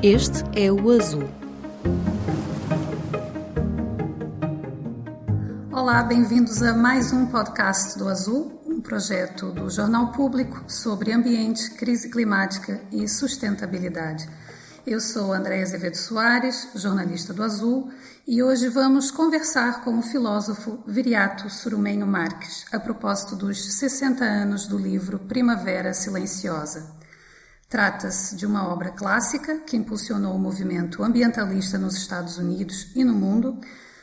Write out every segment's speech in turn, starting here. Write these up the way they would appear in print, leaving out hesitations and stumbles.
Este é o Azul. Olá, bem-vindos a mais um podcast do Azul, um projeto do Jornal Público sobre ambiente, crise climática e sustentabilidade. Eu sou Andréia Azevedo Soares, jornalista do Azul, e hoje vamos conversar com o filósofo Viriato Surumenho Marques a propósito dos 60 anos do livro Primavera Silenciosa. Trata-se de uma obra clássica que impulsionou o movimento ambientalista nos Estados Unidos e no mundo.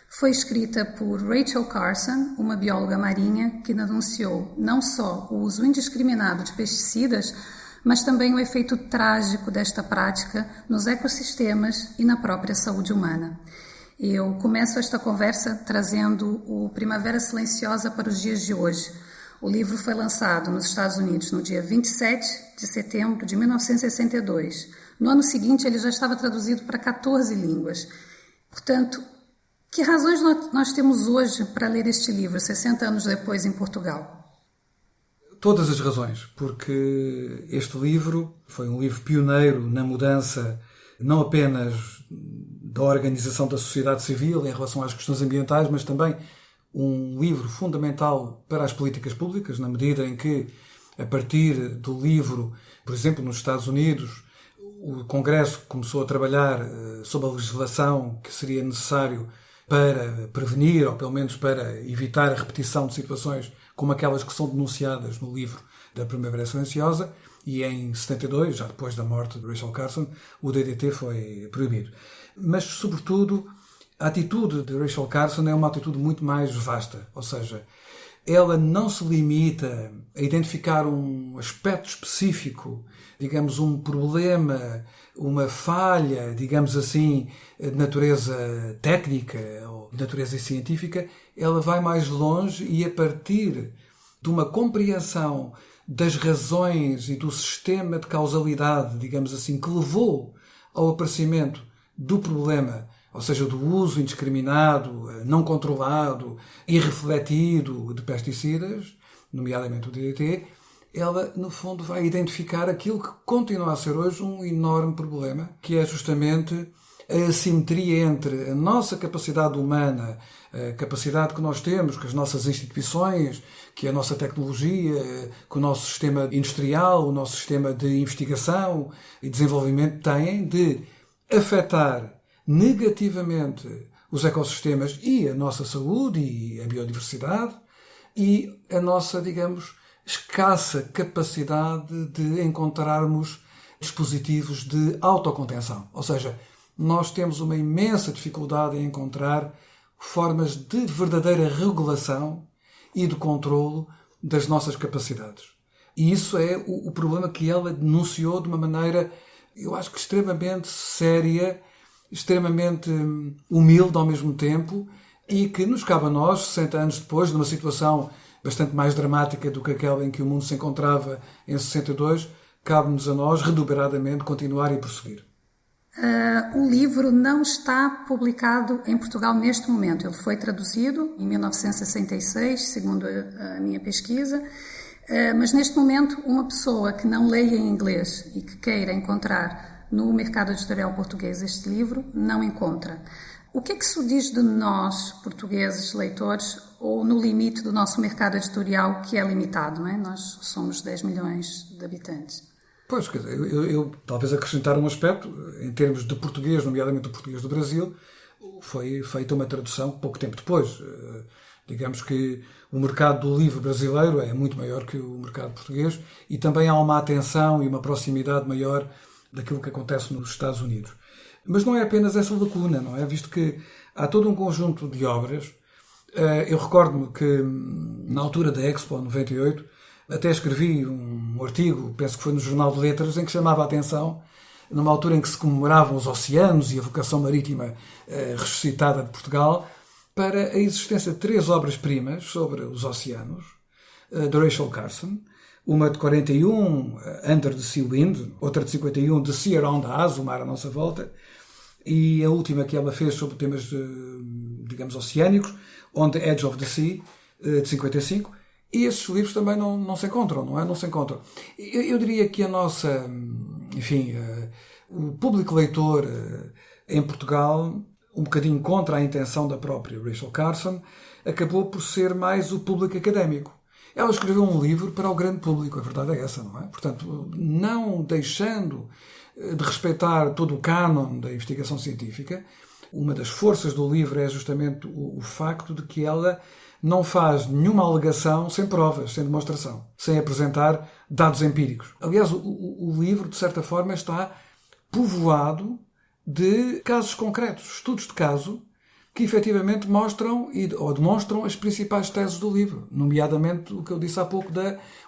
Foi escrita por Rachel Carson, uma bióloga marinha que denunciou não só o uso indiscriminado de pesticidas, mas também o efeito trágico desta prática nos ecossistemas e na própria saúde humana. Eu começo esta conversa trazendo o Primavera Silenciosa para os dias de hoje. O livro foi lançado nos Estados Unidos no dia 27 de setembro de 1962. No ano seguinte, ele já estava traduzido para 14 línguas. Portanto, que razões nós temos hoje para ler este livro, 60 anos depois, em Portugal? Todas as razões, porque este livro foi um livro pioneiro na mudança não apenas da organização da sociedade civil em relação às questões ambientais, mas também um livro fundamental para as políticas públicas, na medida em que, a partir do livro, por exemplo, nos Estados Unidos, o Congresso começou a trabalhar sobre a legislação que seria necessário para prevenir, ou pelo menos para evitar a repetição de situações como aquelas que são denunciadas no livro da Primavera Silenciosa, e em 72, já depois da morte de Rachel Carson, o DDT foi proibido. Mas, sobretudo, a atitude de Rachel Carson é uma atitude muito mais vasta, ou seja, ela não se limita a identificar um aspecto específico, digamos, um problema, uma falha, digamos assim, de natureza técnica ou de natureza científica. Ela vai mais longe e, a partir de uma compreensão das razões e do sistema de causalidade, digamos assim, que levou ao aparecimento do problema, ou seja, do uso indiscriminado, não controlado, irrefletido de pesticidas, nomeadamente o DDT, ela, no fundo, vai identificar aquilo que continua a ser hoje um enorme problema, que é justamente a assimetria entre a nossa capacidade humana, a capacidade que nós temos, que as nossas instituições, que a nossa tecnologia, que o nosso sistema industrial, o nosso sistema de investigação e desenvolvimento têm de afetar negativamente os ecossistemas e a nossa saúde e a biodiversidade e a nossa, digamos, escassa capacidade de encontrarmos dispositivos de autocontenção. Ou seja, nós temos uma imensa dificuldade em encontrar formas de verdadeira regulação e de controlo das nossas capacidades. E isso é o problema que ela denunciou de uma maneira, eu acho que extremamente séria, extremamente humilde ao mesmo tempo, e que nos cabe a nós, 60 anos depois, numa situação bastante mais dramática do que aquela em que o mundo se encontrava em 62, cabe-nos a nós, redobradamente, continuar e prosseguir. O livro não está publicado em Portugal neste momento. Ele foi traduzido em 1966, segundo a minha pesquisa, mas neste momento uma pessoa que não leia em inglês e que queira encontrar no mercado editorial português este livro, não encontra. O que é que isso diz de nós, portugueses, leitores, ou no limite do nosso mercado editorial, que é limitado, não é? Nós somos 10 milhões de habitantes. Pois, quer dizer, eu talvez acrescentar um aspecto, em termos de português, nomeadamente o português do Brasil, foi feita uma tradução pouco tempo depois. Digamos que o mercado do livro brasileiro é muito maior que o mercado português, e também há uma atenção e uma proximidade maior daquilo que acontece nos Estados Unidos. Mas não é apenas essa lacuna, não é? Visto que há todo um conjunto de obras. Eu recordo-me que, na altura da Expo 98, até escrevi um artigo, penso que foi no Jornal de Letras, em que chamava a atenção, numa altura em que se comemoravam os oceanos e a vocação marítima ressuscitada de Portugal, para a existência de 3 obras-primas sobre os oceanos, de Rachel Carson. Uma de 41, Under the Sea Wind, outra de 51, The Sea Around Us, o mar à nossa volta, e a última que ela fez sobre temas, digamos, oceânicos, On the Edge of the Sea, de 55, e esses livros também não se encontram, não é? Não se encontram. Eu diria que a nossa, enfim, O público leitor em Portugal, um bocadinho contra a intenção da própria Rachel Carson, acabou por ser mais o público académico. Ela escreveu um livro para o grande público, a verdade é essa, não é? Portanto, não deixando de respeitar todo o cânon da investigação científica, uma das forças do livro é justamente o facto de que ela não faz nenhuma alegação sem provas, sem demonstração, sem apresentar dados empíricos. Aliás, o livro, de certa forma, está povoado de casos concretos, estudos de caso, que efetivamente mostram ou demonstram as principais teses do livro, nomeadamente o que eu disse há pouco,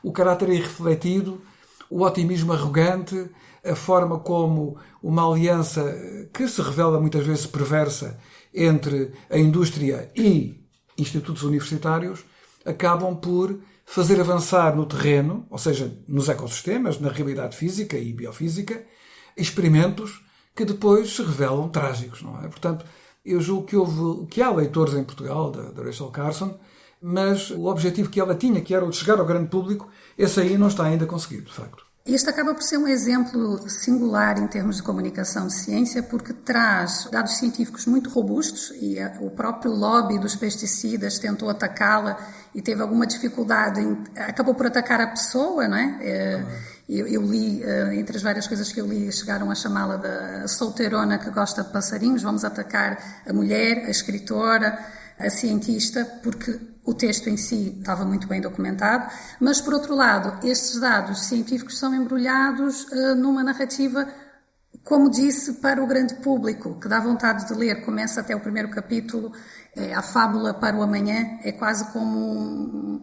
o caráter irrefletido, o otimismo arrogante, a forma como uma aliança que se revela muitas vezes perversa entre a indústria e institutos universitários acabam por fazer avançar no terreno, ou seja, nos ecossistemas, na realidade física e biofísica, experimentos que depois se revelam trágicos, não é? Portanto, eu julgo que há leitores em Portugal da Rachel Carson, mas o objetivo que ela tinha, que era o de chegar ao grande público, esse aí não está ainda conseguido, de facto. Este acaba por ser um exemplo singular em termos de comunicação de ciência, porque traz dados científicos muito robustos e o próprio lobby dos pesticidas tentou atacá-la e teve alguma dificuldade, acabou por atacar a pessoa, não é? Eu li, entre as várias coisas que eu li, chegaram a chamá-la da solteirona que gosta de passarinhos, vamos atacar a mulher, a escritora, a cientista, porque o texto em si estava muito bem documentado, mas, por outro lado, estes dados científicos são embrulhados numa narrativa, como disse, para o grande público, que dá vontade de ler. Começa até o primeiro capítulo, a fábula para o amanhã, é quase como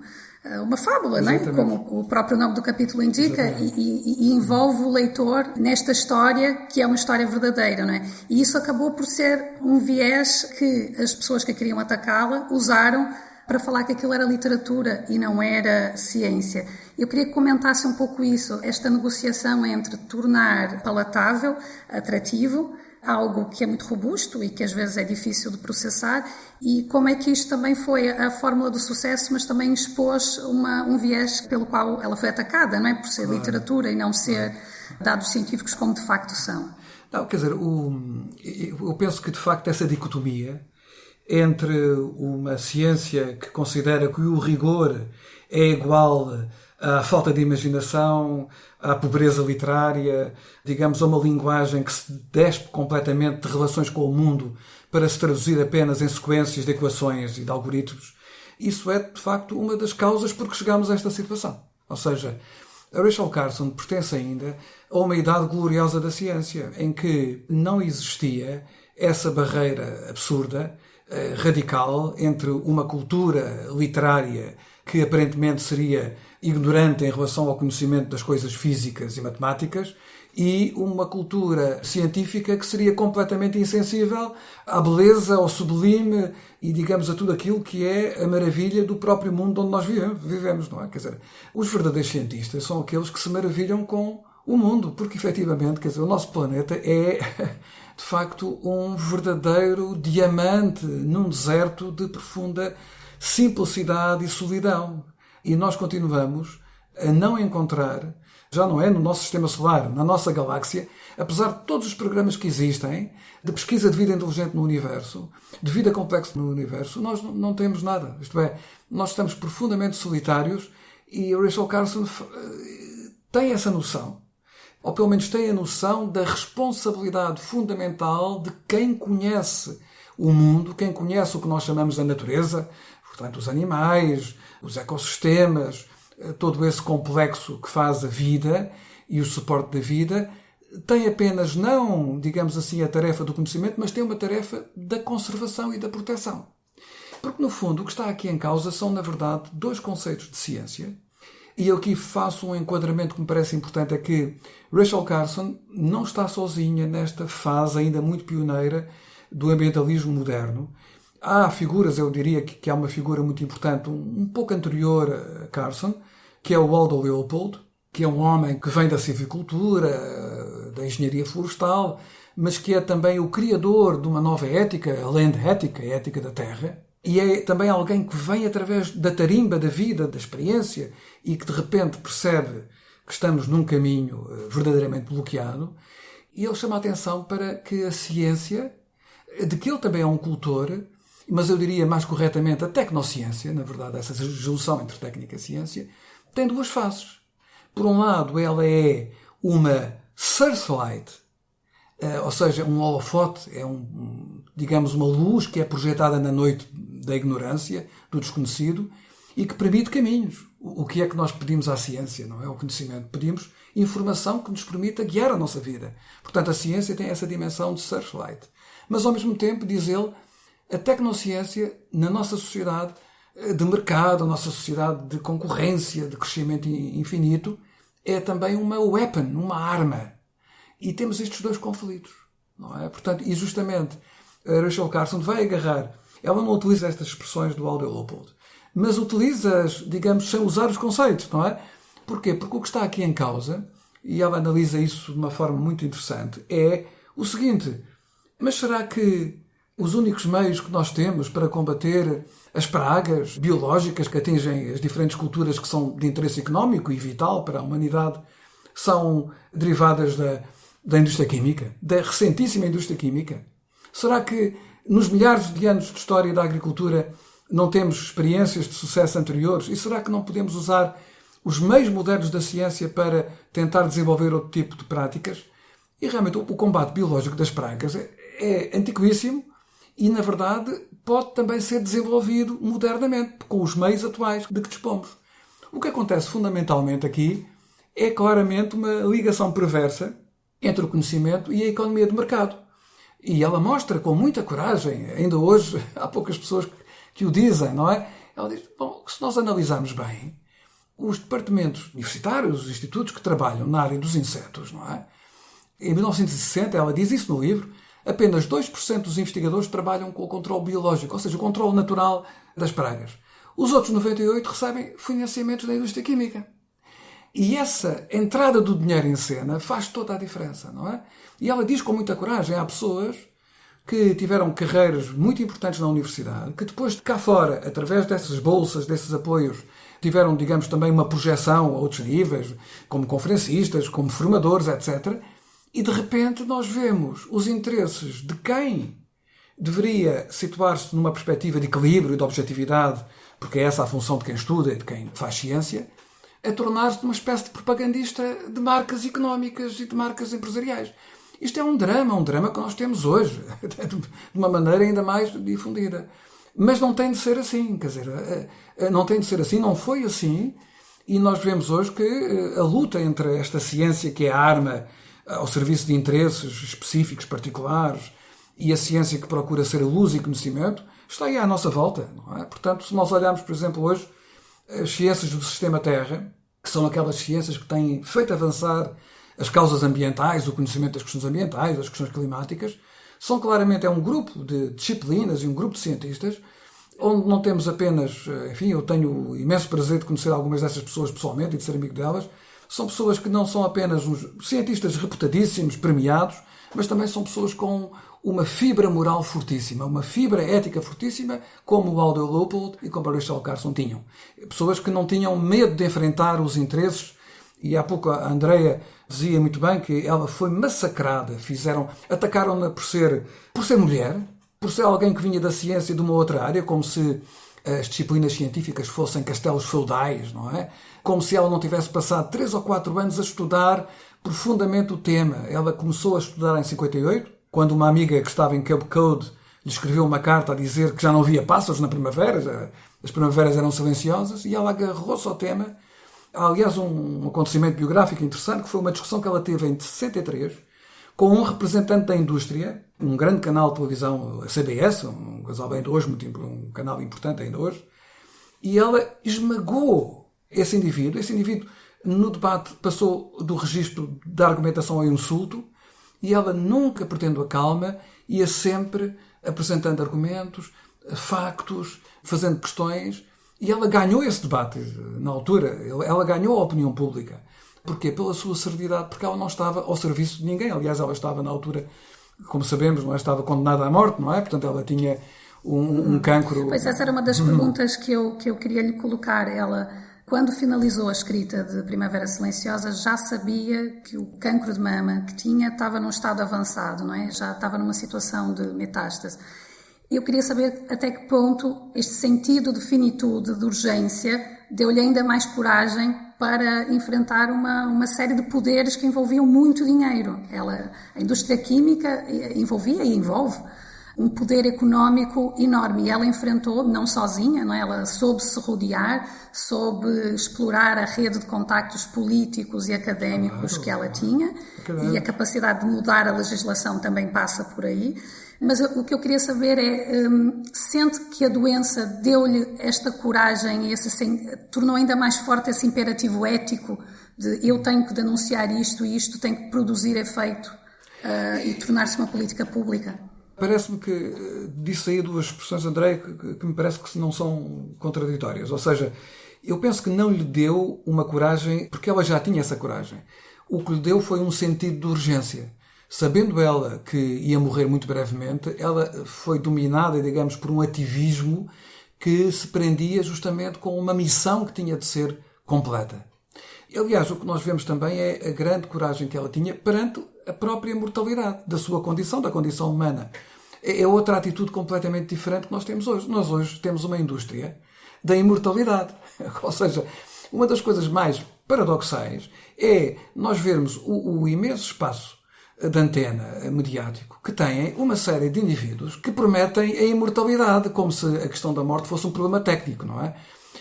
uma fábula, não é? Como o próprio nome do capítulo indica, e envolve o leitor nesta história, que é uma história verdadeira, não é? E isso acabou por ser um viés que as pessoas que queriam atacá-la usaram para falar que aquilo era literatura e não era ciência. Eu queria que comentasse um pouco isso, esta negociação entre tornar palatável, atrativo, algo que é muito robusto e que às vezes é difícil de processar, e como é que isto também foi a fórmula do sucesso, mas também expôs um viés pelo qual ela foi atacada, não é? Por ser literatura e não ser dados científicos como de facto são. Não, quer dizer, eu penso que de facto essa dicotomia entre uma ciência que considera que o rigor é igual à falta de imaginação, à pobreza literária, digamos, a uma linguagem que se despe completamente de relações com o mundo para se traduzir apenas em sequências de equações e de algoritmos, isso é, de facto, uma das causas por que chegamos a esta situação. Ou seja, a Rachel Carson pertence ainda a uma idade gloriosa da ciência, em que não existia essa barreira absurda, radical, entre uma cultura literária que aparentemente seria ignorante em relação ao conhecimento das coisas físicas e matemáticas e uma cultura científica que seria completamente insensível à beleza, ao sublime e, digamos, a tudo aquilo que é a maravilha do próprio mundo onde nós vivemos, não é? Quer dizer, os verdadeiros cientistas são aqueles que se maravilham com o mundo, porque efetivamente, quer dizer, o nosso planeta é de facto um verdadeiro diamante num deserto de profunda simplicidade e solidão. E nós continuamos a não encontrar, já não é no nosso sistema solar, na nossa galáxia, apesar de todos os programas que existem, de pesquisa de vida inteligente no universo, de vida complexa no universo, nós não temos nada. Isto é, nós estamos profundamente solitários e a Rachel Carson tem essa noção. Ou pelo menos tem a noção da responsabilidade fundamental de quem conhece o mundo, quem conhece o que nós chamamos da natureza, portanto os animais, os ecossistemas, todo esse complexo que faz a vida e o suporte da vida, tem apenas não, digamos assim, a tarefa do conhecimento, mas tem uma tarefa da conservação e da proteção. Porque no fundo o que está aqui em causa são, na verdade, dois conceitos de ciência. E eu aqui faço um enquadramento que me parece importante, é que Rachel Carson não está sozinha nesta fase ainda muito pioneira do ambientalismo moderno. Há figuras, eu diria que há uma figura muito importante, um pouco anterior a Carson, que é o Waldo Leopold, que é um homem que vem da silvicultura, da engenharia florestal, mas que é também o criador de uma nova ética, a land ética, a ética da terra. E é também alguém que vem através da tarimba da vida, da experiência, e que de repente percebe que estamos num caminho verdadeiramente bloqueado. e ele chama a atenção para que a ciência, de que ele também é um cultor, mas eu diria mais corretamente a tecnociência, na verdade, essa junção entre técnica e ciência, tem duas faces. Por um lado, ela é uma searchlight, ou seja, um holofote, é digamos uma luz que é projetada na noite da ignorância, do desconhecido, e que permite caminhos. O que é que nós pedimos à ciência? Não é o conhecimento. Pedimos informação que nos permita guiar a nossa vida. Portanto, a ciência tem essa dimensão de searchlight. Mas, ao mesmo tempo, diz ele, a tecnociência, na nossa sociedade de mercado, a nossa sociedade de concorrência, de crescimento infinito, é também uma weapon, uma arma. E temos estes dois conflitos, não é? Portanto, e justamente a Rachel Carson vai agarrar, ela não utiliza estas expressões do Aldo Leopold, mas utiliza-as, digamos, sem usar os conceitos, não é? Porquê? Porque o que está aqui em causa, e ela analisa isso de uma forma muito interessante, é o seguinte: mas será que os únicos meios que nós temos para combater as pragas biológicas que atingem as diferentes culturas que são de interesse económico e vital para a humanidade são derivadas da indústria química, da recentíssima indústria química? Será que nos milhares de anos de história da agricultura não temos experiências de sucesso anteriores? E será que não podemos usar os meios modernos da ciência para tentar desenvolver outro tipo de práticas? E realmente o combate biológico das pragas é antiquíssimo e, na verdade, pode também ser desenvolvido modernamente, com os meios atuais de que dispomos. O que acontece fundamentalmente aqui é claramente uma ligação perversa entre o conhecimento e a economia de mercado. E ela mostra com muita coragem, ainda hoje há poucas pessoas que o dizem, não é? Ela diz, bom, se nós analisarmos bem, os departamentos universitários, os institutos que trabalham na área dos insetos, não é? Em 1960, ela diz isso no livro, apenas 2% dos investigadores trabalham com o controle biológico, ou seja, o controle natural das pragas. Os outros 98% recebem financiamentos da indústria química. E essa entrada do dinheiro em cena faz toda a diferença, não é? E ela diz com muita coragem, há pessoas que tiveram carreiras muito importantes na universidade, que depois de cá fora, através dessas bolsas, desses apoios, tiveram, digamos, também uma projeção a outros níveis, como conferencistas, como formadores, etc. E de repente nós vemos os interesses de quem deveria situar-se numa perspectiva de equilíbrio e de objetividade, porque é essa a função de quem estuda e de quem faz ciência, a tornar-se uma espécie de propagandista de marcas económicas e de marcas empresariais. Isto é um drama que nós temos hoje, de uma maneira ainda mais difundida. Mas não tem de ser assim, quer dizer, não tem de ser assim, não foi assim, e nós vemos hoje que a luta entre esta ciência que é a arma ao serviço de interesses específicos, particulares, e a ciência que procura ser a luz e conhecimento, está aí à nossa volta, não é? Portanto, se nós olharmos, por exemplo, hoje, as ciências do sistema Terra, que são aquelas ciências que têm feito avançar as causas ambientais, o conhecimento das questões ambientais, das questões climáticas, são claramente um grupo de disciplinas e um grupo de cientistas onde não temos apenas, enfim, eu tenho o imenso prazer de conhecer algumas dessas pessoas pessoalmente e de ser amigo delas, são pessoas que não são apenas uns cientistas reputadíssimos, premiados, mas também são pessoas com uma fibra moral fortíssima, uma fibra ética fortíssima, como o Aldo Leopold e como a Rachel Carson tinham. Pessoas que não tinham medo de enfrentar os interesses, e há pouco a Andrea dizia muito bem que ela foi massacrada, atacaram-na por ser mulher, por ser alguém que vinha da ciência de uma outra área, como se as disciplinas científicas fossem castelos feudais, não é? Como se ela não tivesse passado 3 ou 4 anos a estudar profundamente o tema. Ela começou a estudar em 58, quando uma amiga que estava em Cape Cod lhe escreveu uma carta a dizer que já não havia pássaros na primavera, as primaveras eram silenciosas, e ela agarrou-se ao tema. Há, aliás, um acontecimento biográfico interessante, que foi uma discussão que ela teve em 63, com um representante da indústria, um grande canal de televisão, a CBS, um casal ainda hoje, um canal importante ainda hoje, e ela esmagou esse indivíduo. Esse indivíduo, no debate, passou do registro da argumentação ao insulto, e ela nunca perdendo a calma, ia sempre apresentando argumentos, factos, fazendo questões, e ela ganhou esse debate na altura. Ela ganhou a opinião pública. Porquê? Pela sua serenidade, porque ela não estava ao serviço de ninguém. Aliás, ela estava na altura, como sabemos, não é? Estava condenada à morte, não é? Portanto, ela tinha um cancro. Pois essa era uma das perguntas que eu queria lhe colocar. Ela quando finalizou a escrita de Primavera Silenciosa, já sabia que o cancro de mama que tinha estava num estado avançado, não é? Já estava numa situação de metástase. Eu queria saber até que ponto este sentido de finitude, de urgência, deu-lhe ainda mais coragem para enfrentar uma série de poderes que envolviam muito dinheiro. A indústria química envolvia e envolve um poder económico enorme, e ela enfrentou, não sozinha, não é? Ela soube se rodear, soube explorar a rede de contactos políticos e académicos que ela tinha, e a capacidade de mudar a legislação também passa por aí. Mas o que eu queria saber é, sente que a doença deu-lhe esta coragem, tornou ainda mais forte esse imperativo ético de eu tenho que denunciar isto e isto tem que produzir efeito e tornar-se uma política pública? Parece-me que disse aí duas expressões, André, que me parece que não são contraditórias. Ou seja, eu penso que não lhe deu uma coragem, porque ela já tinha essa coragem. O que lhe deu foi um sentido de urgência. Sabendo ela que ia morrer muito brevemente, ela foi dominada, digamos, por um ativismo que se prendia justamente com uma missão que tinha de ser completa. Aliás, o que nós vemos também é a grande coragem que ela tinha perante a própria mortalidade da sua condição, da condição humana. É outra atitude completamente diferente que nós temos hoje. Nós hoje temos uma indústria da imortalidade. Ou seja, uma das coisas mais paradoxais é nós vermos o imenso espaço de antena mediático que têm uma série de indivíduos que prometem a imortalidade, como se a questão da morte fosse um problema técnico, não é?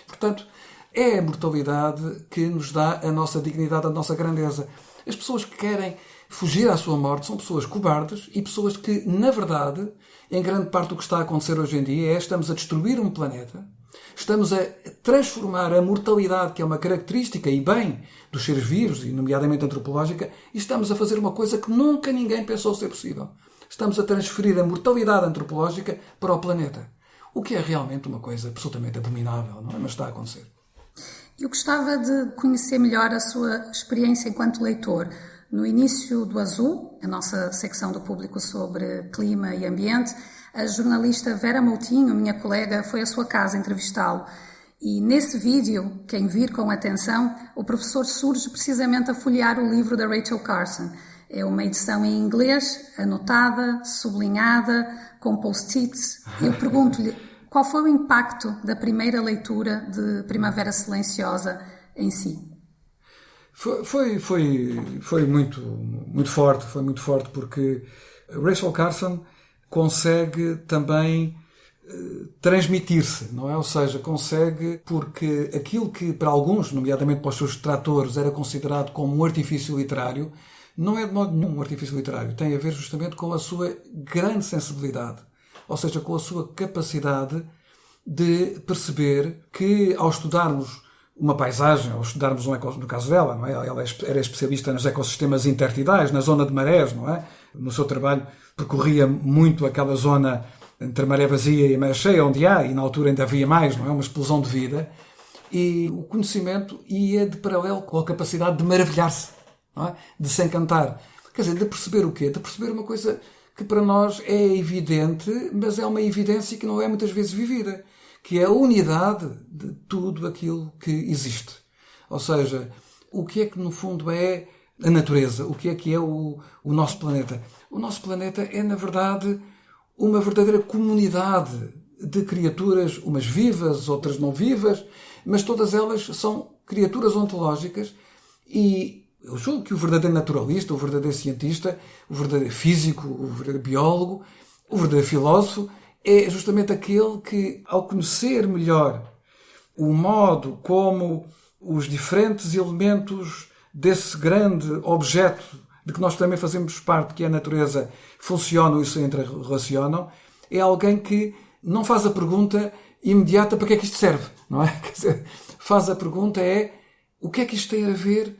Portanto, é a mortalidade que nos dá a nossa dignidade, a nossa grandeza. As pessoas que querem fugir à sua morte são pessoas cobardes e pessoas que, na verdade, em grande parte o que está a acontecer hoje em dia é estamos a destruir um planeta, estamos a transformar a mortalidade, que é uma característica e bem dos seres vivos, e nomeadamente antropológica, e estamos a fazer uma coisa que nunca ninguém pensou ser possível. Estamos a transferir a mortalidade antropológica para o planeta. O que é realmente uma coisa absolutamente abominável, não é? Mas está a acontecer. Eu gostava de conhecer melhor a sua experiência enquanto leitor. No início do Azul, a nossa secção do público sobre clima e ambiente, a jornalista Vera Moutinho, minha colega, foi à sua casa entrevistá-lo. E nesse vídeo, quem vir com atenção, o professor surge precisamente a folhear o livro da Rachel Carson. É uma edição em inglês, anotada, sublinhada, com post-its. Eu pergunto-lhe, qual foi o impacto da primeira leitura de Primavera Silenciosa em si? Foi muito forte, porque Rachel Carson consegue também transmitir-se, não é? Ou seja, consegue, porque aquilo que para alguns, nomeadamente para os seus detratores, era considerado como um artifício literário, não é de modo nenhum um artifício literário. Tem a ver justamente com a sua grande sensibilidade, ou seja, com a sua capacidade de perceber que, ao estudarmos uma paisagem, ao estudarmos no caso dela, não é? Ela era especialista nos ecossistemas intertidais, na zona de marés, não é? No seu trabalho percorria muito aquela zona entre maré vazia e maré cheia, onde há, e na altura ainda havia mais, não é? Uma explosão de vida. E o conhecimento ia de paralelo com a capacidade de maravilhar-se, não é? De se encantar. Quer dizer, de perceber o quê? De perceber uma coisa que para nós é evidente, mas é uma evidência que não é muitas vezes vivida, que é a unidade de tudo aquilo que existe. Ou seja, o que é que no fundo é a natureza? O que é o nosso planeta? O nosso planeta é, na verdade, uma verdadeira comunidade de criaturas, umas vivas, outras não vivas, mas todas elas são criaturas ontológicas, e eu julgo que o verdadeiro naturalista, o verdadeiro cientista, o verdadeiro físico, o verdadeiro biólogo, o verdadeiro filósofo, é justamente aquele que, ao conhecer melhor o modo como os diferentes elementos desse grande objeto de que nós também fazemos parte, que é a natureza, funcionam e se interrelacionam, é alguém que não faz a pergunta imediata para que é que isto serve, não é? Quer dizer, faz a pergunta o que é que isto tem a ver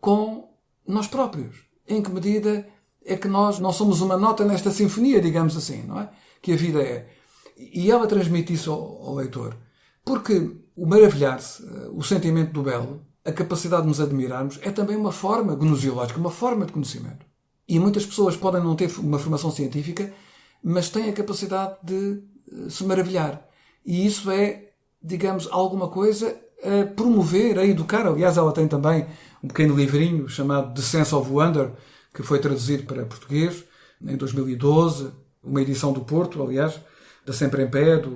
com nós próprios? Em que medida é que nós não somos uma nota nesta sinfonia, digamos assim, não é? Que a vida é. E ela transmite isso ao leitor. Porque o maravilhar-se, o sentimento do belo, a capacidade de nos admirarmos, é também uma forma gnosiológica, uma forma de conhecimento. E muitas pessoas podem não ter uma formação científica, mas têm a capacidade de se maravilhar. E isso é, digamos, alguma coisa a promover, a educar. Aliás, ela tem também um pequeno livrinho chamado The Sense of Wonder, que foi traduzido para português em 2012, uma edição do Porto, aliás, da Sempre em Pé, do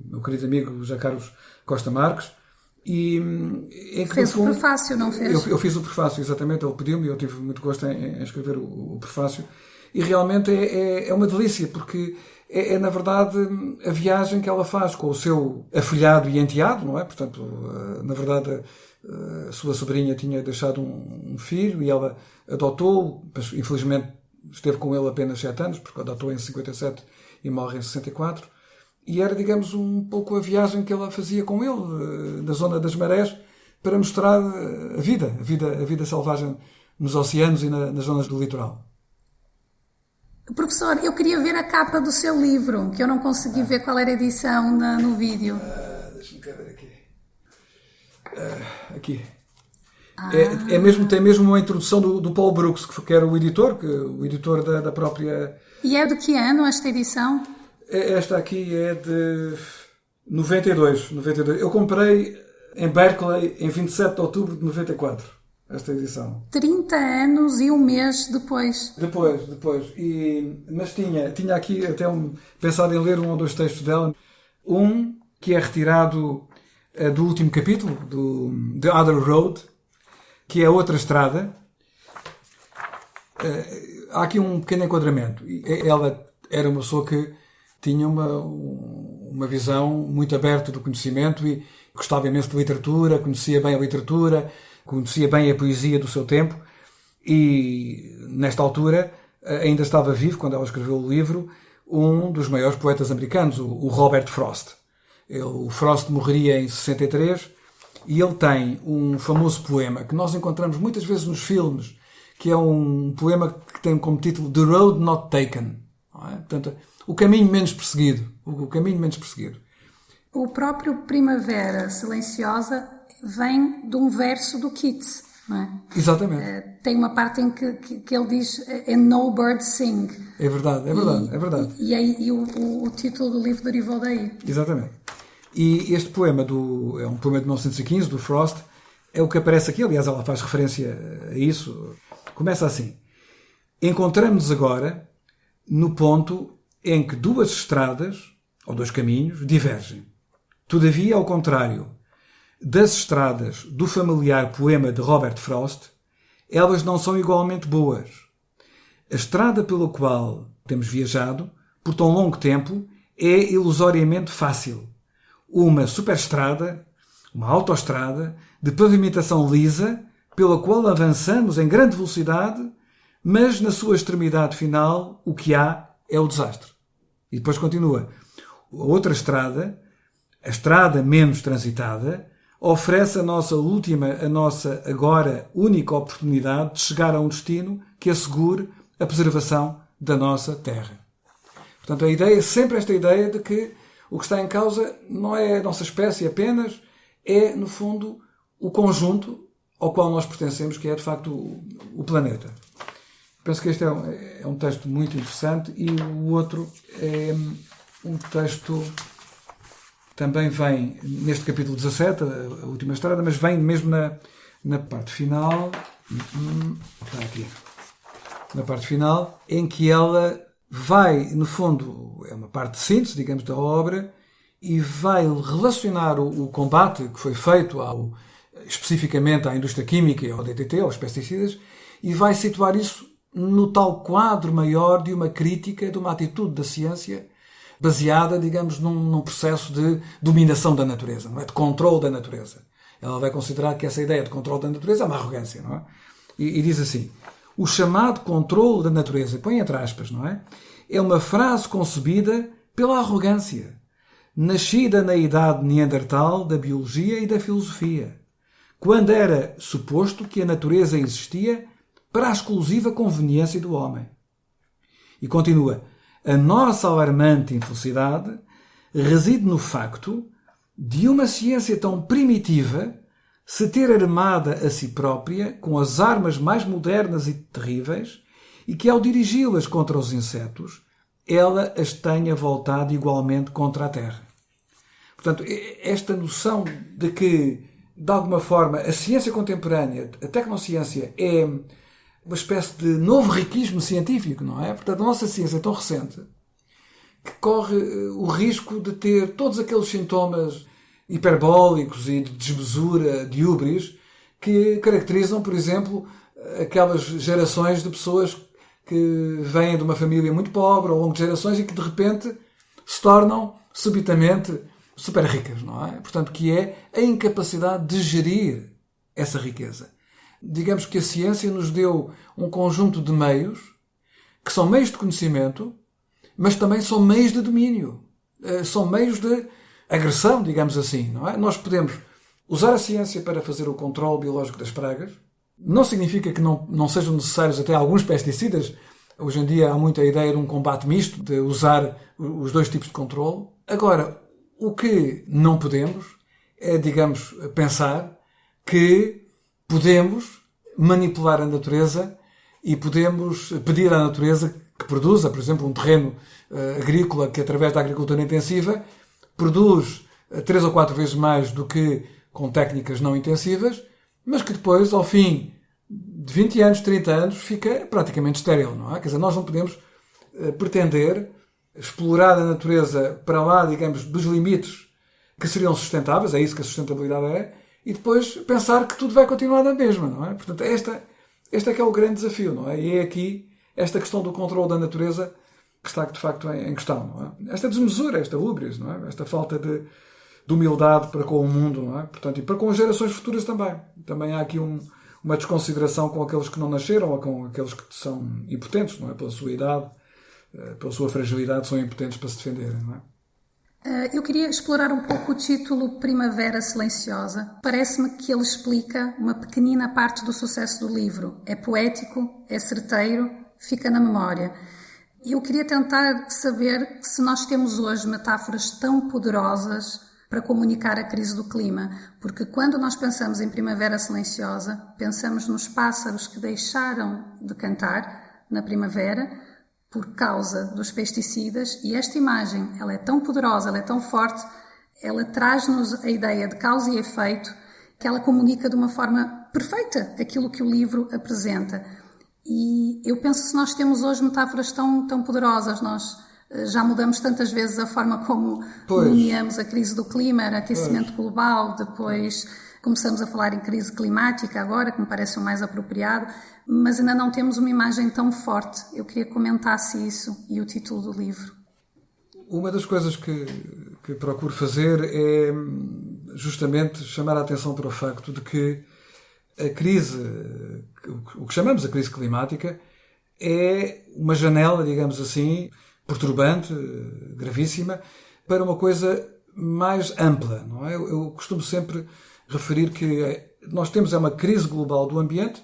meu querido amigo José Carlos Costa Marques. E fez o prefácio, não fez? Eu fiz o prefácio, exatamente. Ele pediu-me e eu tive muito gosto em escrever o prefácio. E realmente é uma delícia, porque é, na verdade, a viagem que ela faz com o seu afilhado e enteado, não é? Portanto, na verdade, a sua sobrinha tinha deixado um filho e ela adotou-o, mas infelizmente esteve com ele apenas 7 anos, porque adotou em 57 e morre em 64. E era, digamos, um pouco a viagem que ela fazia com ele, na zona das marés, para mostrar a vida selvagem nos oceanos e nas zonas do litoral. Professor, eu queria ver a capa do seu livro, que eu não consegui ver qual era a edição no vídeo. Deixa-me cá ver aqui. Aqui. Tem mesmo uma introdução do Paul Brooks, que era o editor da própria... E é de que ano esta edição? Esta aqui é de 92. Eu comprei em Berkeley em 27 de outubro de 94. Esta edição. 30 anos e um mês depois. Depois. Mas tinha aqui até pensado em ler 1 ou 2 textos dela. Um que é retirado do último capítulo, do The Other Road, que é outra estrada. Há aqui um pequeno enquadramento. Ela era uma pessoa que tinha uma visão muito aberta do conhecimento e gostava imenso de literatura, conhecia bem a literatura, conhecia bem a poesia do seu tempo e, nesta altura, ainda estava vivo, quando ela escreveu o livro, um dos maiores poetas americanos, o Robert Frost. O Frost morreria em 63 e ele tem um famoso poema que nós encontramos muitas vezes nos filmes, que é um poema que tem como título The Road Not Taken. Não é? Portanto, o caminho menos perseguido. O próprio Primavera Silenciosa vem de um verso do Keats, não é? Exatamente. Tem uma parte em que ele diz And no bird sing. É verdade. E o título do livro derivou daí. Exatamente. E este poema é um poema de 1915, do Frost, é o que aparece aqui, aliás ela faz referência a isso. Começa assim: encontramos-nos agora no ponto em que 2 estradas, ou 2 caminhos, divergem. Todavia, ao contrário das estradas do familiar poema de Robert Frost, elas não são igualmente boas. A estrada pela qual temos viajado, por tão longo tempo, é ilusoriamente fácil. Uma superestrada, uma autoestrada, de pavimentação lisa, pela qual avançamos em grande velocidade, mas na sua extremidade final o que há é o desastre. E depois continua. A outra estrada, a estrada menos transitada, oferece a nossa agora única oportunidade de chegar a um destino que assegure a preservação da nossa terra. Portanto, a ideia é sempre esta ideia de que o que está em causa não é a nossa espécie apenas, é, no fundo, o conjunto ao qual nós pertencemos, que é, de facto, o planeta. Penso que este é um texto muito interessante e o outro é um texto também vem neste capítulo 17, a última estrada, mas vem mesmo na parte final. Está aqui. Na parte final, em que ela vai, no fundo, é uma parte de síntese, digamos, da obra, e vai relacionar o combate que foi feito especificamente à indústria química e ao DDT, aos pesticidas, e vai situar isso no tal quadro maior de uma crítica, de uma atitude da ciência baseada, digamos, num processo de dominação da natureza, não é? De controle da natureza. Ela vai considerar que essa ideia de controle da natureza é uma arrogância, não é? E diz assim: o chamado controle da natureza, põe entre aspas, não é? É uma frase concebida pela arrogância, nascida na idade neandertal da biologia e da filosofia, quando era suposto que a natureza existia para a exclusiva conveniência do homem. E continua: a nossa alarmante infelicidade reside no facto de uma ciência tão primitiva se ter armada a si própria com as armas mais modernas e terríveis e que, ao dirigi-las contra os insetos, ela as tenha voltado igualmente contra a Terra. Portanto, esta noção de que de alguma forma, a ciência contemporânea, a tecnociência, é uma espécie de novo riquismo científico, não é? Portanto, a nossa ciência é tão recente que corre o risco de ter todos aqueles sintomas hiperbólicos e de desmesura, de húbris, que caracterizam, por exemplo, aquelas gerações de pessoas que vêm de uma família muito pobre ao longo de gerações e que, de repente, se tornam, subitamente, super ricas, não é? Portanto, que é a incapacidade de gerir essa riqueza. Digamos que a ciência nos deu um conjunto de meios, que são meios de conhecimento, mas também são meios de domínio. São meios de agressão, digamos assim, não é? Nós podemos usar a ciência para fazer o controle biológico das pragas. Não significa que não sejam necessários até alguns pesticidas. Hoje em dia há muita ideia de um combate misto, de usar os dois tipos de controle. Agora, o que não podemos é, digamos, pensar que podemos manipular a natureza e podemos pedir à natureza que produza, por exemplo, um terreno agrícola que, através da agricultura intensiva, produz 3 ou 4 vezes mais do que com técnicas não intensivas, mas que depois, ao fim de 20 anos, 30 anos, fica praticamente estéril, não é? Quer dizer, nós não podemos pretender explorar a natureza para lá, digamos, dos limites que seriam sustentáveis, é isso que a sustentabilidade é, e depois pensar que tudo vai continuar da mesma, não é? Portanto, este é que é o grande desafio, não é? E é aqui esta questão do controle da natureza que está, de facto, em questão, não é? Esta desmesura, esta húbris, não é? Esta falta de humildade para com o mundo, não é? Portanto, e para com as gerações futuras também. Também há aqui uma desconsideração com aqueles que não nasceram ou com aqueles que são impotentes, não é? Pela sua idade, pela sua fragilidade, são impotentes para se defenderem, não é? Eu queria explorar um pouco o título Primavera Silenciosa. Parece-me que ele explica uma pequenina parte do sucesso do livro. É poético, é certeiro, fica na memória. E eu queria tentar saber se nós temos hoje metáforas tão poderosas para comunicar a crise do clima, porque quando nós pensamos em Primavera Silenciosa, pensamos nos pássaros que deixaram de cantar na primavera por causa dos pesticidas, e esta imagem, ela é tão poderosa, ela é tão forte, ela traz-nos a ideia de causa e efeito, que ela comunica de uma forma perfeita aquilo que o livro apresenta. E eu penso que se nós temos hoje metáforas tão poderosas, nós já mudamos tantas vezes a forma como nomeamos a crise do clima, era aquecimento global, depois começamos a falar em crise climática agora, que me parece o mais apropriado, mas ainda não temos uma imagem tão forte. Eu queria que comentasse isso e o título do livro. Uma das coisas que procuro fazer é justamente chamar a atenção para o facto de que a crise, o que chamamos a crise climática, é uma janela, digamos assim, perturbante, gravíssima, para uma coisa mais ampla, não é? Eu costumo sempre referir que nós temos uma crise global do ambiente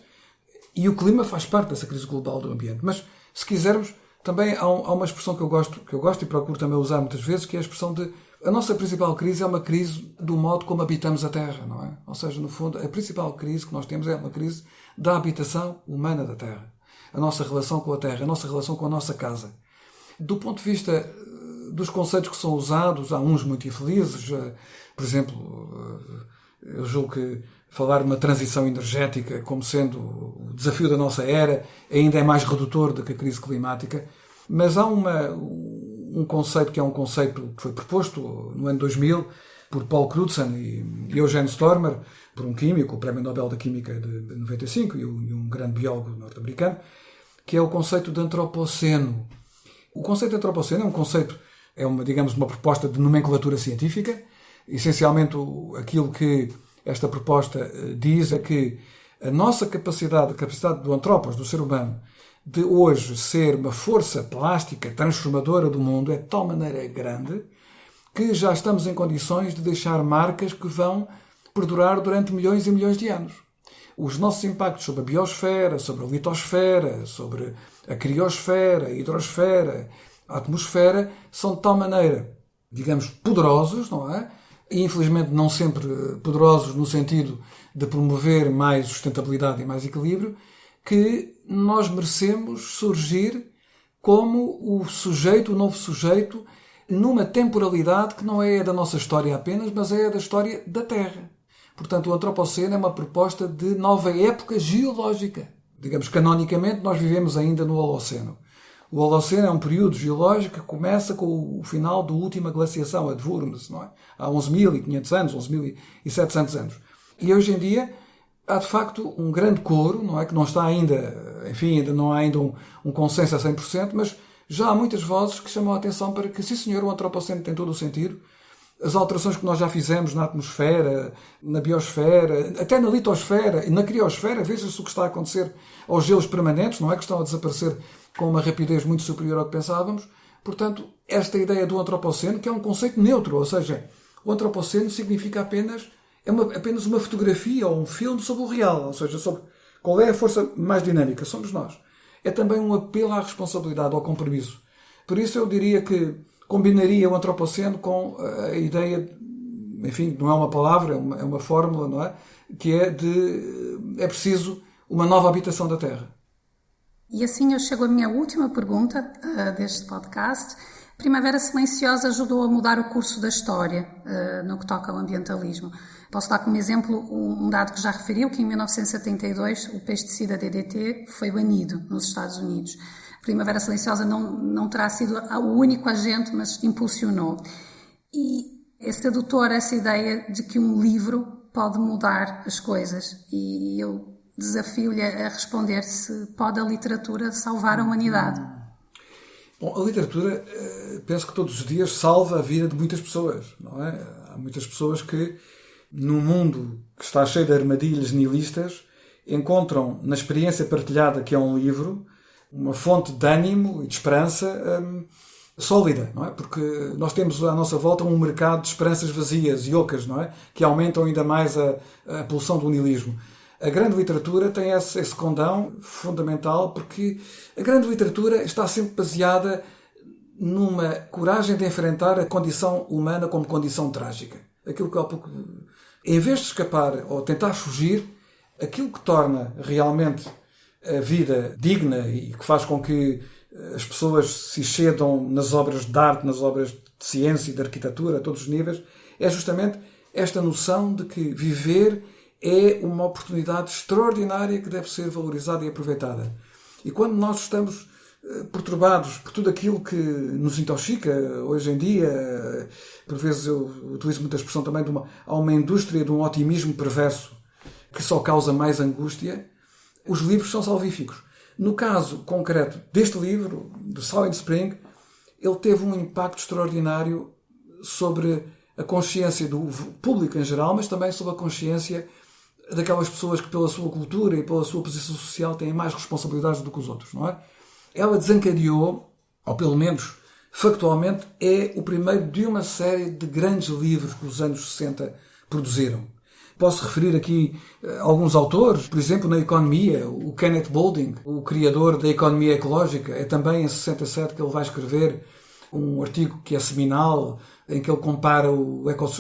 e o clima faz parte dessa crise global do ambiente. Mas, se quisermos, também há uma expressão que eu gosto e procuro também usar muitas vezes, que é a expressão de a nossa principal crise é uma crise do modo como habitamos a Terra, não é? Ou seja, no fundo, a principal crise que nós temos é uma crise da habitação humana da Terra. A nossa relação com a Terra, a nossa relação com a nossa casa. Do ponto de vista dos conceitos que são usados, há uns muito infelizes. Por exemplo, eu julgo que falar de uma transição energética como sendo o desafio da nossa era ainda é mais redutor do que a crise climática. Mas há um conceito que é um conceito que foi proposto no ano 2000 por Paul Crutzen e Eugene Stormer, por um químico, o Prémio Nobel da Química de 95 e um grande biólogo norte-americano, que é o conceito de antropoceno. O conceito de antropoceno é um conceito, digamos, uma proposta de nomenclatura científica. Essencialmente, aquilo que esta proposta diz é que a nossa capacidade, a capacidade do antropos, do ser humano, de hoje ser uma força plástica, transformadora do mundo, é de tal maneira grande que já estamos em condições de deixar marcas que vão perdurar durante milhões e milhões de anos. Os nossos impactos sobre a biosfera, sobre a litosfera, sobre a criosfera, a hidrosfera, a atmosfera, são de tal maneira, digamos, poderosos, não é? E infelizmente não sempre poderosos no sentido de promover mais sustentabilidade e mais equilíbrio, que nós merecemos surgir como o novo sujeito, numa temporalidade que não é da nossa história apenas, mas é da história da Terra. Portanto, o Antropoceno é uma proposta de nova época geológica. Digamos, canonicamente, nós vivemos ainda no Holoceno. O Holoceno é um período geológico que começa com o final da última glaciação, a de Worms, não é? Há 11.500 anos, 11.700 anos. E hoje em dia há, de facto, um grande coro, não é? Que não está ainda, enfim, ainda não há ainda um consenso a 100%, mas já há muitas vozes que chamam a atenção para que, sim senhor, o Antropoceno tem todo o sentido. As alterações que nós já fizemos na atmosfera, na biosfera, até na litosfera e na criosfera, veja-se o que está a acontecer aos gelos permanentes, não é? Que estão a desaparecer com uma rapidez muito superior ao que pensávamos. Portanto, esta ideia do Antropoceno, que é um conceito neutro, ou seja, o Antropoceno significa apenas uma fotografia ou um filme sobre o real, ou seja, sobre qual é a força mais dinâmica, somos nós. É também um apelo à responsabilidade, ao compromisso. Por isso eu diria que combinaria o Antropoceno com a ideia, enfim, não é uma palavra, é uma fórmula, não é? Que é preciso uma nova habitação da Terra. E assim eu chego à minha última pergunta deste podcast. Primavera Silenciosa ajudou a mudar o curso da história no que toca ao ambientalismo. Posso dar como exemplo um dado que já referiu, que em 1972 o pesticida DDT foi banido nos Estados Unidos. Primavera Silenciosa não terá sido o único agente, mas impulsionou. E é sedutora essa ideia de que um livro pode mudar as coisas. E eu desafio-lhe a responder se pode a literatura salvar a humanidade. Bom, a literatura, penso que todos os dias salva a vida de muitas pessoas, não é? Há muitas pessoas que, num mundo que está cheio de armadilhas nihilistas, encontram na experiência partilhada, que é um livro, uma fonte de ânimo e de esperança sólida, não é? Porque nós temos à nossa volta um mercado de esperanças vazias e ocas, não é? Que aumentam ainda mais a pulsão do nihilismo. A grande literatura tem esse condão fundamental, porque a grande literatura está sempre baseada numa coragem de enfrentar a condição humana como condição trágica. Aquilo que há pouco, em vez de escapar ou tentar fugir, aquilo que torna realmente a vida digna e que faz com que as pessoas se excedam nas obras de arte, nas obras de ciência e de arquitetura, a todos os níveis, é justamente esta noção de que viver é uma oportunidade extraordinária que deve ser valorizada e aproveitada. E quando nós estamos perturbados por tudo aquilo que nos intoxica hoje em dia, por vezes eu utilizo muita expressão também há uma indústria de um otimismo perverso que só causa mais angústia, os livros são salvíficos. No caso concreto deste livro, de Silent Spring, ele teve um impacto extraordinário sobre a consciência do público em geral, mas também sobre a consciência daquelas pessoas que pela sua cultura e pela sua posição social têm mais responsabilidades do que os outros, não é? Ela desencadeou, ou pelo menos factualmente, é o primeiro de uma série de grandes livros que os anos 60 produziram. Posso referir aqui alguns autores, por exemplo, na economia, o Kenneth Boulding, o criador da economia ecológica, é também em 67 que ele vai escrever um artigo que é seminal, em que ele compara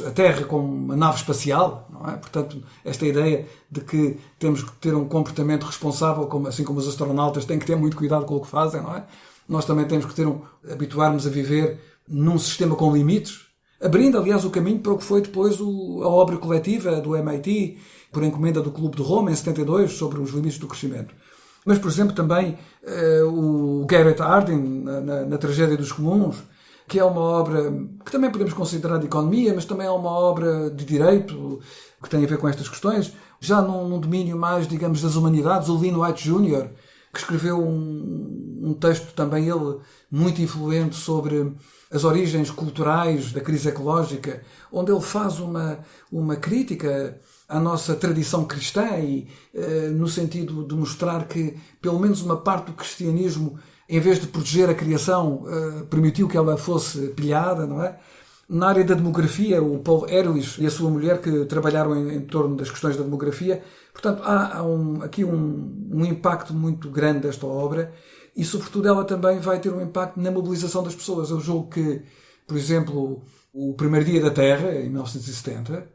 a Terra com uma nave espacial, não é? Portanto, esta ideia de que temos que ter um comportamento responsável, assim como os astronautas têm que ter muito cuidado com o que fazem, não é? Nós também temos que habituar-nos a viver num sistema com limites, abrindo, aliás, o caminho para o que foi depois a obra coletiva do MIT, por encomenda do Clube de Roma, em 72, sobre os limites do crescimento. Mas, por exemplo, também o Garrett Hardin, na Tragédia dos Comuns, que é uma obra que também podemos considerar de economia, mas também é uma obra de direito, que tem a ver com estas questões, já num domínio mais, digamos, das humanidades. O Lynn White Jr., que escreveu um texto também ele muito influente sobre as origens culturais da crise ecológica, onde ele faz uma crítica à nossa tradição cristã e no sentido de mostrar que pelo menos uma parte do cristianismo, em vez de proteger a criação, permitiu que ela fosse pilhada, não é? Na área da demografia, o Paul Ehrlich e a sua mulher que trabalharam em torno das questões da demografia. Portanto, há aqui um impacto muito grande desta obra e, sobretudo, ela também vai ter um impacto na mobilização das pessoas. Eu julgo que, por exemplo, o Primeiro Dia da Terra, em 1970,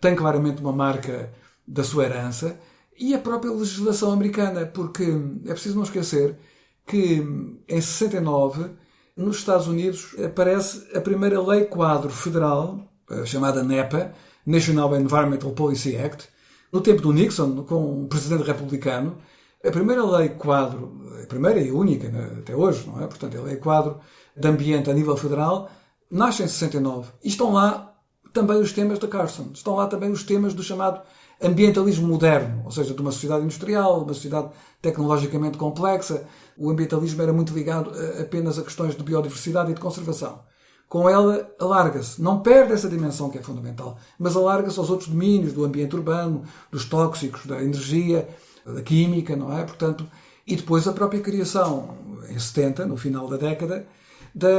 tem claramente uma marca da sua herança, e a própria legislação americana, porque é preciso não esquecer que em 69, nos Estados Unidos, aparece a primeira lei quadro federal a chamada NEPA, National Environmental Policy Act, no tempo do Nixon, com um presidente republicano, a primeira lei quadro, a primeira e única, né, até hoje, não é? Portanto, a lei quadro de ambiente a nível federal, nasce em 69. E estão lá também os temas da Carson. Estão lá também os temas do chamado ambientalismo moderno, ou seja, de uma sociedade industrial, uma sociedade tecnologicamente complexa. O ambientalismo era muito ligado apenas a questões de biodiversidade e de conservação. Com ela, alarga-se. Não perde essa dimensão que é fundamental, mas alarga-se aos outros domínios do ambiente urbano, dos tóxicos, da energia, da química, não é? Portanto, e depois a própria criação, em 70, no final da década, da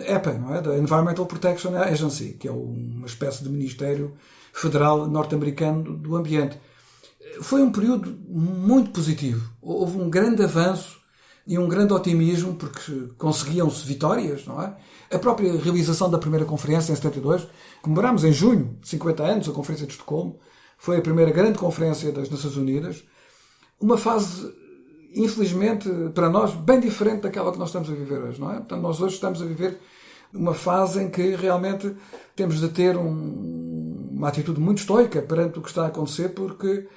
EPA, não é? Da Environmental Protection Agency, que é uma espécie de Ministério Federal norte-americano do ambiente. Foi um período muito positivo. Houve um grande avanço e um grande otimismo, porque conseguiam-se vitórias, não é? A própria realização da primeira conferência em 72, comemorámos em junho, 50 anos, a Conferência de Estocolmo, foi a primeira grande conferência das Nações Unidas. Uma fase, infelizmente, para nós, bem diferente daquela que nós estamos a viver hoje, não é? Portanto, nós hoje estamos a viver uma fase em que realmente temos de ter uma atitude muito estoica perante o que está a acontecer, porque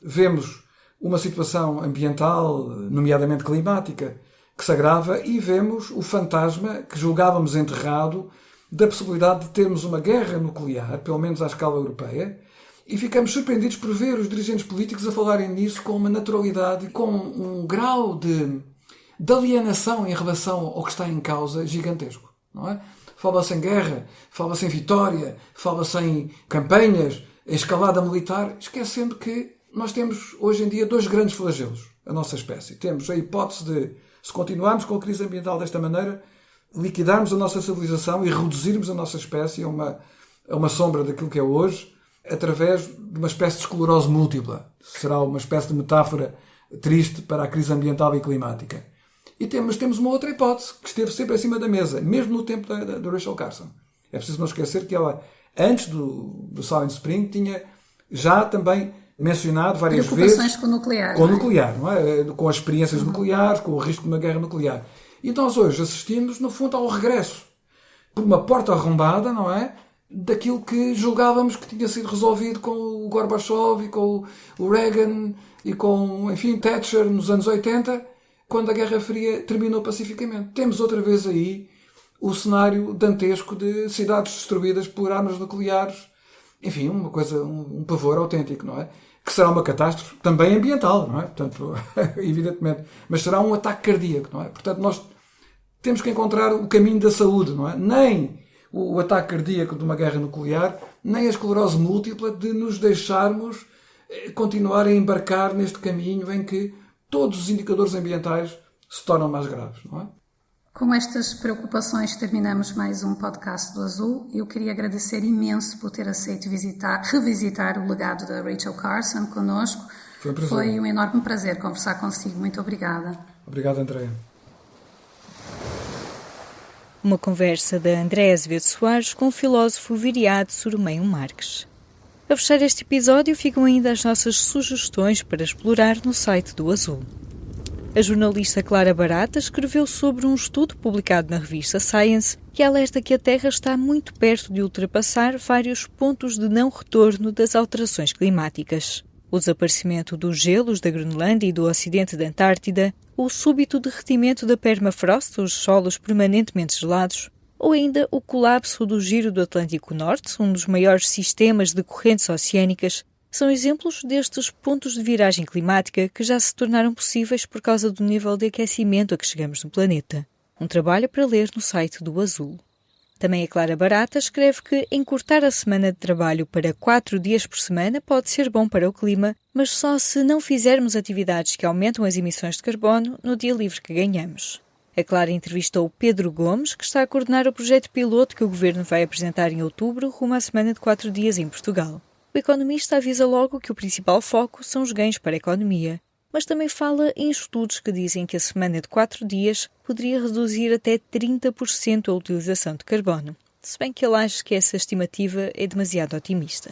vemos uma situação ambiental, nomeadamente climática, que se agrava, e vemos o fantasma que julgávamos enterrado da possibilidade de termos uma guerra nuclear, pelo menos à escala europeia, e ficamos surpreendidos por ver os dirigentes políticos a falarem nisso com uma naturalidade e com um grau de alienação em relação ao que está em causa gigantesco, não é? Fala-se em guerra, fala-se em vitória, fala-se em campanhas, em escalada militar, esquecendo que nós temos hoje em dia dois grandes flagelos, a nossa espécie. Temos a hipótese de, se continuarmos com a crise ambiental desta maneira, liquidarmos a nossa civilização e reduzirmos a nossa espécie a uma sombra daquilo que é hoje, através de uma espécie de esclerose múltipla. Será uma espécie de metáfora triste para a crise ambiental e climática. Mas temos uma outra hipótese, que esteve sempre acima da mesa, mesmo no tempo da Rachel Carson. É preciso não esquecer que ela, antes do Silent Spring, tinha já também mencionado várias vezes... Preocupações com o nuclear. Com o nuclear, não é? Com as experiências nucleares, com o risco de uma guerra nuclear. E nós hoje assistimos, no fundo, ao regresso, por uma porta arrombada, não é? Daquilo que julgávamos que tinha sido resolvido com o Gorbachev e com o Reagan e com, enfim, Thatcher nos anos 80, quando a Guerra Fria terminou pacificamente. Temos outra vez aí o cenário dantesco de cidades destruídas por armas nucleares. Enfim, uma coisa, um pavor autêntico, não é? Que será uma catástrofe também ambiental, não é? Portanto, evidentemente. Mas será um ataque cardíaco, não é? Portanto, nós temos que encontrar o caminho da saúde, não é? Nem o ataque cardíaco de uma guerra nuclear, nem a esclerose múltipla de nos deixarmos continuar a embarcar neste caminho em que todos os indicadores ambientais se tornam mais graves, não é? Com estas preocupações terminamos mais um podcast do Azul. Eu queria agradecer imenso por ter aceito revisitar o legado da Rachel Carson connosco. Foi um prazer. Foi um enorme prazer conversar consigo. Muito obrigada. Obrigado, Andréa. Uma conversa da Andréa Azevedo Soares com o filósofo Viriato Sormeio Marques. A fechar este episódio ficam ainda as nossas sugestões para explorar no site do Azul. A jornalista Clara Barata escreveu sobre um estudo publicado na revista Science que alerta que a Terra está muito perto de ultrapassar vários pontos de não retorno das alterações climáticas. O desaparecimento dos gelos da Groenlândia e do ocidente da Antártida, o súbito derretimento da permafrost, os solos permanentemente gelados, ou ainda o colapso do giro do Atlântico Norte, um dos maiores sistemas de correntes oceânicas, são exemplos destes pontos de viragem climática que já se tornaram possíveis por causa do nível de aquecimento a que chegamos no planeta. Um trabalho para ler no site do Azul. Também a Clara Barata escreve que encurtar a semana de trabalho para 4 dias por semana pode ser bom para o clima, mas só se não fizermos atividades que aumentam as emissões de carbono no dia livre que ganhamos. A Clara entrevistou Pedro Gomes, que está a coordenar o projeto piloto que o Governo vai apresentar em outubro rumo à semana de 4 dias em Portugal. O economista avisa logo que o principal foco são os ganhos para a economia, mas também fala em estudos que dizem que a semana de 4 dias poderia reduzir até 30% a utilização de carbono, se bem que ele acha que essa estimativa é demasiado otimista.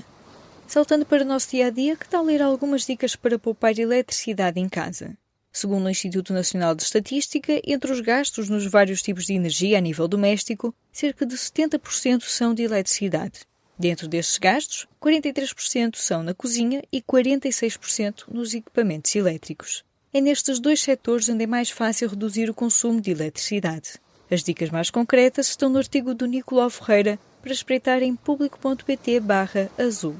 Saltando para o nosso dia-a-dia, que tal ler algumas dicas para poupar eletricidade em casa? Segundo o Instituto Nacional de Estatística, entre os gastos nos vários tipos de energia a nível doméstico, cerca de 70% são de eletricidade. Dentro destes gastos, 43% são na cozinha e 46% nos equipamentos elétricos. É nestes dois setores onde é mais fácil reduzir o consumo de eletricidade. As dicas mais concretas estão no artigo do Nicolau Ferreira para espreitar em público.pt/azul.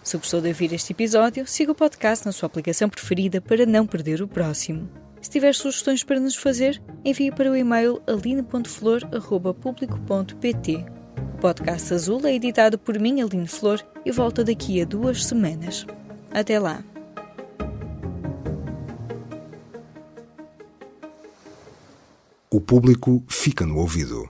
Se gostou de ouvir este episódio, siga o podcast na sua aplicação preferida para não perder o próximo. Se tiver sugestões para nos fazer, envie para o e-mail aline.flor@publico.pt. O podcast Azul é editado por mim, Aline Flor, e volta daqui a 2 semanas. Até lá! O público fica no ouvido.